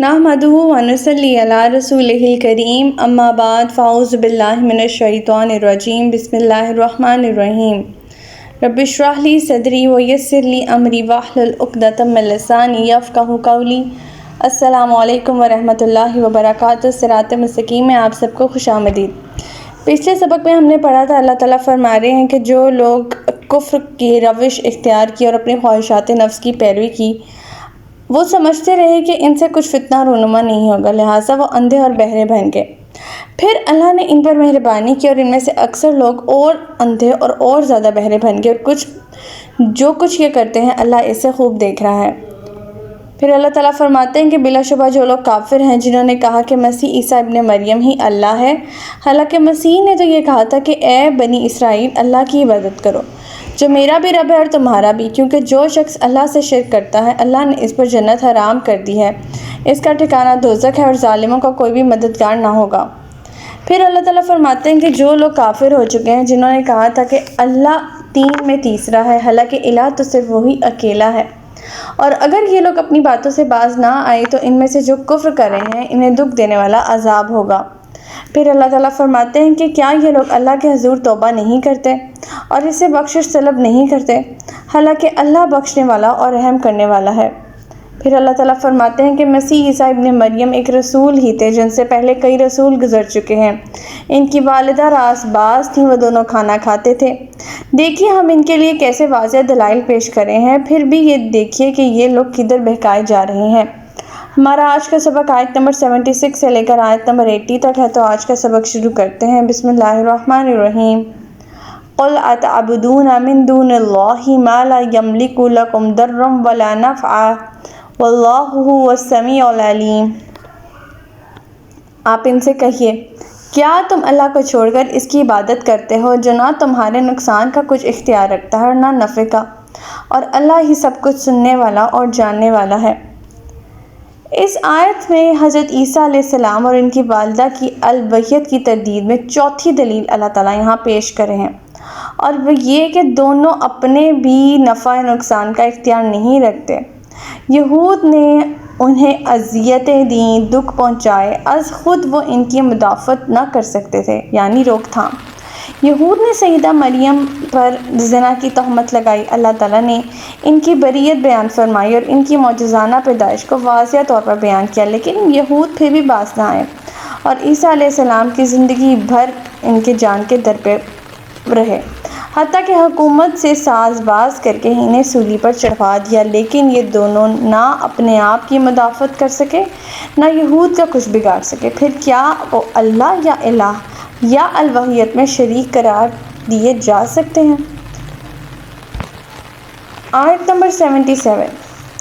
نحمدہ ونصلی علی رسولہ الکریم اما بعد فاعوذ باللہ من الشیطان الرجیم بسم اللہ الرحمن الرحیم رب اشرح لی صدری ویسر لی امری واحلل عقدۃ من لسانی یفقہوا قولی۔ السلام علیکم ورحمۃ اللہ وبرکاتہ۔ صراط مستقیم میں آپ سب کو خوش آمدید۔ پچھلے سبق میں ہم نے پڑھا تھا اللہ تعالیٰ فرما رہے ہیں کہ جو لوگ کفر کی روش اختیار کی اور اپنی خواہشات نفس کی پیروی کی، وہ سمجھتے رہے کہ ان سے کچھ فتنہ رونما نہیں ہوگا، لہٰذا وہ اندھے اور بہرے بن گئے۔ پھر اللہ نے ان پر مہربانی کی اور ان میں سے اکثر لوگ اور اندھے اور زیادہ بہرے بن گئے، اور جو کچھ یہ کرتے ہیں اللہ اسے خوب دیکھ رہا ہے۔ پھر اللہ تعالیٰ فرماتے ہیں کہ بلا شبہ جو لوگ کافر ہیں جنہوں نے کہا کہ مسیح عیسیٰ ابن مریم ہی اللہ ہے، حالانکہ مسیح نے تو یہ کہا تھا کہ اے بنی اسرائیل اللہ کی عبادت کرو جو میرا بھی رب ہے اور تمہارا بھی، کیونکہ جو شخص اللہ سے شرک کرتا ہے اللہ نے اس پر جنت حرام کر دی ہے، اس کا ٹھکانہ دوزخ ہے اور ظالموں کا کوئی بھی مددگار نہ ہوگا۔ پھر اللہ تعالیٰ فرماتے ہیں کہ جو لوگ کافر ہو چکے ہیں جنہوں نے کہا تھا کہ اللہ تین میں تیسرا ہے، حالانکہ الہ تو صرف وہی اکیلا ہے، اور اگر یہ لوگ اپنی باتوں سے باز نہ آئے تو ان میں سے جو کفر کر رہے ہیں انہیں دکھ دینے والا عذاب ہوگا۔ پھر اللہ تعالیٰ فرماتے ہیں کہ کیا یہ لوگ اللہ کے حضور توبہ نہیں کرتے اور اس سے بخشش طلب نہیں کرتے، حالانکہ اللہ بخشنے والا اور رحم کرنے والا ہے۔ پھر اللہ تعالیٰ فرماتے ہیں کہ مسیح عیسیٰ ابن مریم ایک رسول ہی تھے جن سے پہلے کئی رسول گزر چکے ہیں۔ ان کی والدہ راست باز تھیں، وہ دونوں کھانا کھاتے تھے۔ دیکھیے ہم ان کے لیے کیسے واضح دلائل پیش کرے ہیں، پھر بھی یہ دیکھیے کہ یہ لوگ کدھر بہکائے جا رہے ہیں۔ ہمارا آج کا سبق آیت نمبر 76 سے لے کر آیت نمبر 80 تک ہے، تو آج کا سبق شروع کرتے ہیں۔ بسم اللہ الرحمن الرحیم۔ قُلْ أَتَعْبُدُونَ مِن دُونِ اللَّهِ مَا لَا يَمْلِكُ لَكُمْ ضَرًّا وَلَا نَفْعًا وَاللَّهُ هُوَ السَّمِيعُ الْعَلِيمُ۔ آپ ان سے کہیے، کیا تم اللہ کو چھوڑ کر اس کی عبادت کرتے ہو جو نہ تمہارے نقصان کا کچھ اختیار رکھتا ہے اور نہ نفع کا، اور اللہ ہی سب کچھ سننے والا اور جاننے والا ہے۔ اس آیت میں حضرت عیسیٰ علیہ السلام اور ان کی والدہ کی الوحیت کی تردید میں چوتھی دلیل اللہ تعالیٰ یہاں پیش کرے ہیں، اور وہ یہ کہ دونوں اپنے بھی نفع نقصان کا اختیار نہیں رکھتے۔ یہود نے انہیں اذیتیں دیں، دکھ پہنچائے، از خود وہ ان کی مدافعت نہ کر سکتے تھے، یعنی روک تھام۔ یہود نے سیدہ مریم پر زنا کی تہمت لگائی، اللہ تعالیٰ نے ان کی بریت بیان فرمائی اور ان کی معجزانہ پیدائش کو واضح طور پر بیان کیا، لیکن یہود پھر بھی باز نہ آئے اور عیسیٰ علیہ السلام کی زندگی بھر ان کے جان کے در پہ رہے، حتیٰ کہ حکومت سے ساز باز کر کے انہیں سولی پر چڑھوا دیا، لیکن یہ دونوں نہ اپنے آپ کی مدافعت کر سکے نہ یہود کا کچھ بگاڑ سکے۔ پھر کیا وہ اللہ یا الہ یا الوحیت میں شریک قرار دیے جا سکتے ہیں؟ آیت نمبر 77۔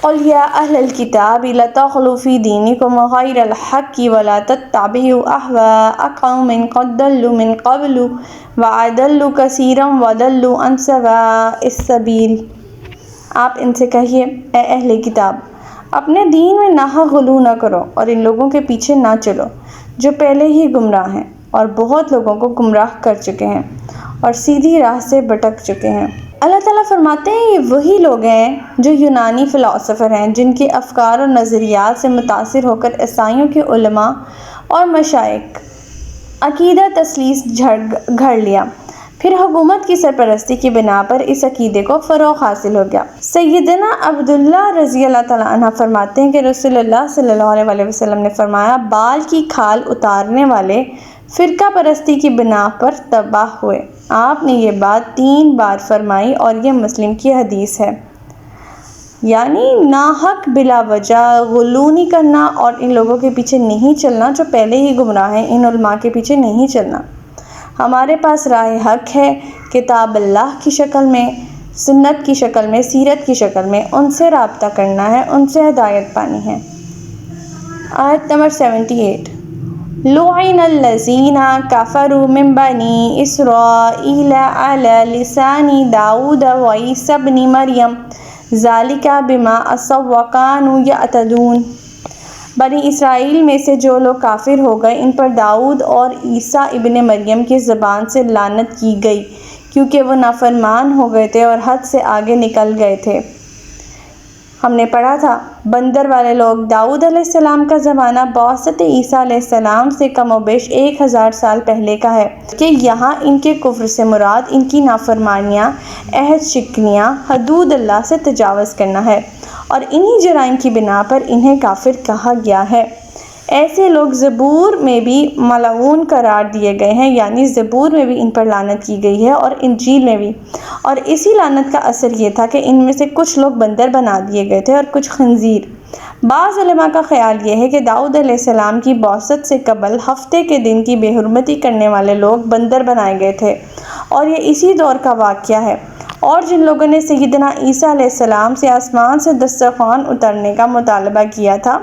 قُلْ يَا أَهْلَ الْكِتَابِ لَا تَغْلُوا فِي دِينِكُمْ غَيْرَ الْحَقِّ وَلَا تَتَّبِعُوا أَهْوَاءَ قَوْمٍ قَدْ ضَلُّوا مِن قَبْلُ وَأَضَلُّوا كَثِيرًا وَضَلُّوا عَن سَوَاءِ السَّبِيلِ۔ آپ ان سے کہیے، اے اہل کتاب، اپنے دین میں ناحق غلو نہ کرو اور ان لوگوں کے پیچھے نہ چلو جو پہلے ہی گمراہ ہیں، اور بہت لوگوں کو گمراہ کر چکے ہیں اور سیدھی راہ سے بھٹک چکے ہیں۔ اللہ تعالیٰ فرماتے ہیں یہ وہی لوگ ہیں جو یونانی فلاسفر ہیں، جن کے افکار اور نظریات سے متاثر ہو کر عیسائیوں کے علماء اور مشائخ عقیدہ تثلیث گھڑ لیا، پھر حکومت کی سرپرستی کی بنا پر اس عقیدے کو فروغ حاصل ہو گیا۔ سیدنا عبداللہ رضی اللہ تعالیٰ عنہ فرماتے ہیں کہ رسول اللہ صلی اللہ علیہ وسلم نے فرمایا، بال کی کھال اتارنے والے فرقہ پرستی کی بنا پر تباہ ہوئے۔ آپ نے یہ بات 3 بار فرمائی اور یہ مسلم کی حدیث ہے، یعنی ناحق بلا وجہ غلو نہیں کرنا اور ان لوگوں کے پیچھے نہیں چلنا جو پہلے ہی گمراہ ہیں، ان علماء کے پیچھے نہیں چلنا۔ ہمارے پاس راہ حق ہے، کتاب اللہ کی شکل میں، سنت کی شکل میں، سیرت کی شکل میں، ان سے رابطہ کرنا ہے، ان سے ہدایت پانی ہے۔ آیت نمبر 78۔ لُعِنَ الَّذِينَ كَفَرُوا مِن بَنِي إِسْرَائِيلَ عَلَى لِسَانِ دَاوُودَ وَعِيسَى ابْنِ مَرْيَمَ ذَلِكَ بِمَا عَصَوا وَكَانُوا يَعْتَدُونَ۔ بنی اسرائیل میں سے جو لوگ کافر ہو گئے ان پر داؤد اور عیسیٰ ابن مریم کی زبان سے لعنت کی گئی، کیونکہ وہ نافرمان ہو گئے تھے اور حد سے آگے نکل گئے تھے۔ ہم نے پڑھا تھا بندر والے لوگ داؤد علیہ السلام کا زمانہ بعثت عیسیٰ علیہ السلام سے کم و بیش 1000 سال پہلے کا ہے کہ یہاں ان کے کفر سے مراد ان کی نافرمانیاں، عہد شکنیاں، حدود اللہ سے تجاوز کرنا ہے، اور انہی جرائم کی بنا پر انہیں کافر کہا گیا ہے۔ ایسے لوگ زبور میں بھی ملعون قرار دیے گئے ہیں، یعنی زبور میں بھی ان پر لعنت کی گئی ہے اور انجیل میں بھی، اور اسی لعنت کا اثر یہ تھا کہ ان میں سے کچھ لوگ بندر بنا دیے گئے تھے اور کچھ خنزیر۔ بعض علماء کا خیال یہ ہے کہ داؤد علیہ السلام کی بعثت سے قبل ہفتے کے دن کی بے حرمتی کرنے والے لوگ بندر بنائے گئے تھے، اور یہ اسی دور کا واقعہ ہے۔ اور جن لوگوں نے سیدنا عیسیٰ علیہ السلام سے آسمان سے دسترخوان اترنے کا مطالبہ کیا تھا،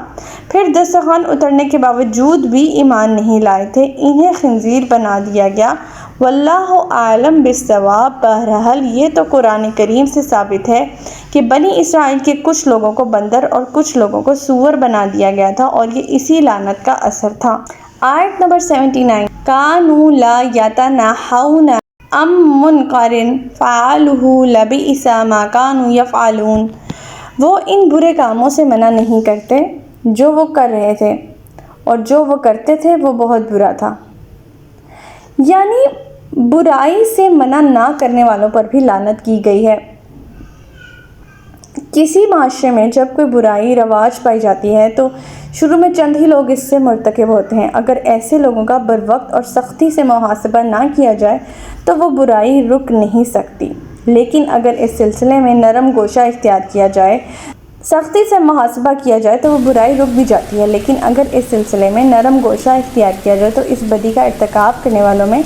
پھر دسترخوان اترنے کے باوجود بھی ایمان نہیں لائے تھے، انہیں خنزیر بنا دیا گیا۔ واللہ اعلم بالصواب۔ بہرحال یہ تو قرآن کریم سے ثابت ہے کہ بنی اسرائیل کے کچھ لوگوں کو بندر اور کچھ لوگوں کو سور بنا دیا گیا تھا، اور یہ اسی لعنت کا اثر تھا۔ آیت نمبر 79۔ کانوا لا یتناہون عن منکر فعلوہ لبئس ما کانوا یفعلون۔ وہ ان برے کاموں سے منع نہیں کرتے جو وہ کر رہے تھے، اور جو وہ کرتے تھے وہ بہت برا تھا۔ یعنی برائی سے منع نہ کرنے والوں پر بھی لعنت کی گئی ہے۔ کسی معاشرے میں جب کوئی برائی رواج پائی جاتی ہے تو شروع میں چند ہی لوگ اس سے مرتکب ہوتے ہیں۔ اگر ایسے لوگوں کا بروقت اور سختی سے محاسبہ نہ کیا جائے تو وہ برائی رک نہیں سکتی، لیکن اگر اس سلسلے میں نرم گوشہ اختیار کیا جائے، سختی سے محاسبہ کیا جائے تو وہ برائی رک بھی جاتی ہے، لیکن اگر اس سلسلے میں نرم گوشہ اختیار کیا جائے تو اس بدی کا ارتکاب کرنے والوں میں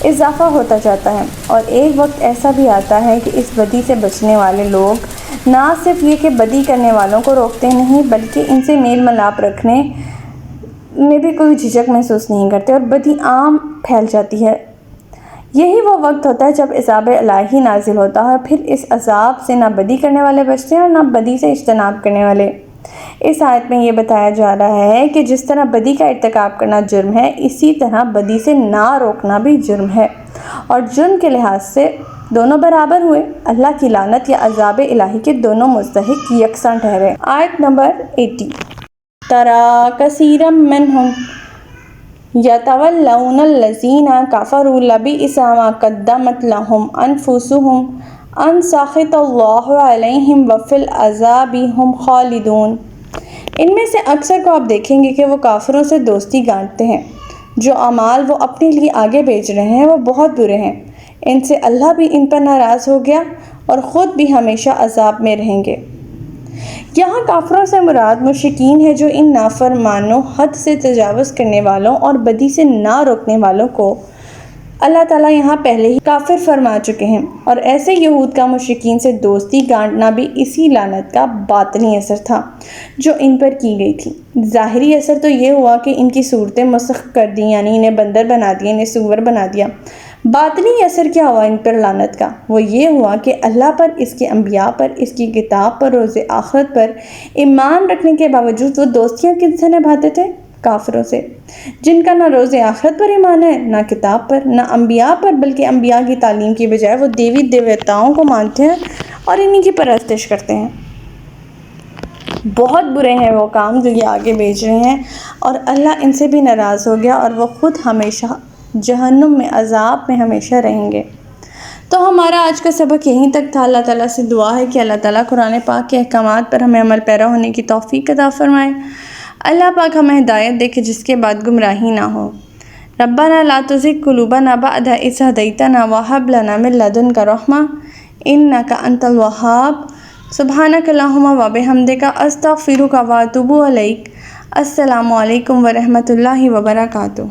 اضافہ ہوتا جاتا ہے، اور ایک وقت ایسا بھی آتا ہے کہ اس بدی سے بچنے والے لوگ نہ صرف یہ کہ بدی کرنے والوں کو روکتے نہیں بلکہ ان سے میل ملاپ رکھنے میں بھی کوئی جھجک محسوس نہیں کرتے، اور بدی عام پھیل جاتی ہے۔ یہی وہ وقت ہوتا ہے جب عذاب الہی نازل ہوتا ہے، پھر اس عذاب سے نہ بدی کرنے والے بچتے ہیں اور نہ بدی سے اجتناب کرنے والے۔ اس آیت میں یہ بتایا جا رہا ہے کہ جس طرح بدی کا ارتکاب کرنا جرم ہے، اسی طرح بدی سے نہ روکنا بھی جرم ہے، اور جرم کے لحاظ سے دونوں برابر ہوئے۔ اللہ کی لعنت یا عذاب الہی کے دونوں مستحق یکساں ٹھہرے۔ آیت نمبر 80۔ تَرَىٰ كَثِيرًا مِّنْهُمْ يَتَوَلَّوْنَ الَّذِينَ كَفَرُوا لَبِئْسَ مَا قَدَّمَتْ لَهُمْ أَنفُسُهُمْ أَن سَخِطَ اللَّهُ عَلَيْهِمْ وَفِي الْعَذَابِ هُمْ خَالِدُونَ۔ ان میں سے اکثر کو آپ دیکھیں گے کہ وہ کافروں سے دوستی گانٹتے ہیں، جو اعمال وہ اپنے لیے آگے بھیج رہے ہیں وہ بہت برے ہیں، ان سے اللہ بھی ان پر ناراض ہو گیا اور خود بھی ہمیشہ عذاب میں رہیں گے۔ یہاں کافروں سے مراد مشرکین ہے جو ان نافرمانوں، حد سے تجاوز کرنے والوں اور بدی سے نہ روکنے والوں کو اللہ تعالیٰ یہاں پہلے ہی کافر فرما چکے ہیں، اور ایسے یہود کا مشرکین سے دوستی گانٹنا بھی اسی لعنت کا باطنی اثر تھا جو ان پر کی گئی تھی۔ ظاہری اثر تو یہ ہوا کہ ان کی صورتیں مسخ کر دیں، یعنی انہیں بندر بنا دیا، انہیں سور بنا دیا۔ باطنی اثر کیا ہوا ان پر لعنت کا؟ وہ یہ ہوا کہ اللہ پر، اس کے انبیاء پر، اس کی کتاب پر، روز آخرت پر ایمان رکھنے کے باوجود وہ دوستیاں کن سے نبھاتے تھے؟ کافروں سے، جن کا نہ روز آخرت پر ایمان ہے، نہ کتاب پر، نہ انبیاء پر، بلکہ انبیاء کی تعلیم کی بجائے وہ دیوی دیوتاؤں کو مانتے ہیں اور انہی کی پرستش کرتے ہیں۔ بہت برے ہیں وہ کام جو یہ آگے بھیج رہے ہیں، اور اللہ ان سے بھی ناراض ہو گیا اور وہ خود ہمیشہ جہنم میں، عذاب میں ہمیشہ رہیں گے۔ تو ہمارا آج کا سبق یہیں تک تھا۔ اللہ تعالیٰ سے دعا ہے کہ اللہ تعالیٰ قرآن پاک کے احکامات پر ہمیں عمل پیرا ہونے کی توفیق عطا فرمائے۔ اللہ پاک ہمیں ہدایت دے کہ جس کے بعد گمراہی نہ ہو۔ ربنا لا تزغ قلوبنا بعد إذ هديتنا وهب لنا من لدنك رحمة إنك أنت الوهاب۔ سبحانك اللهم وبحمدك أستغفرك وأتوب إليك۔ السلام علیکم ورحمۃ اللہ وبرکاتہ۔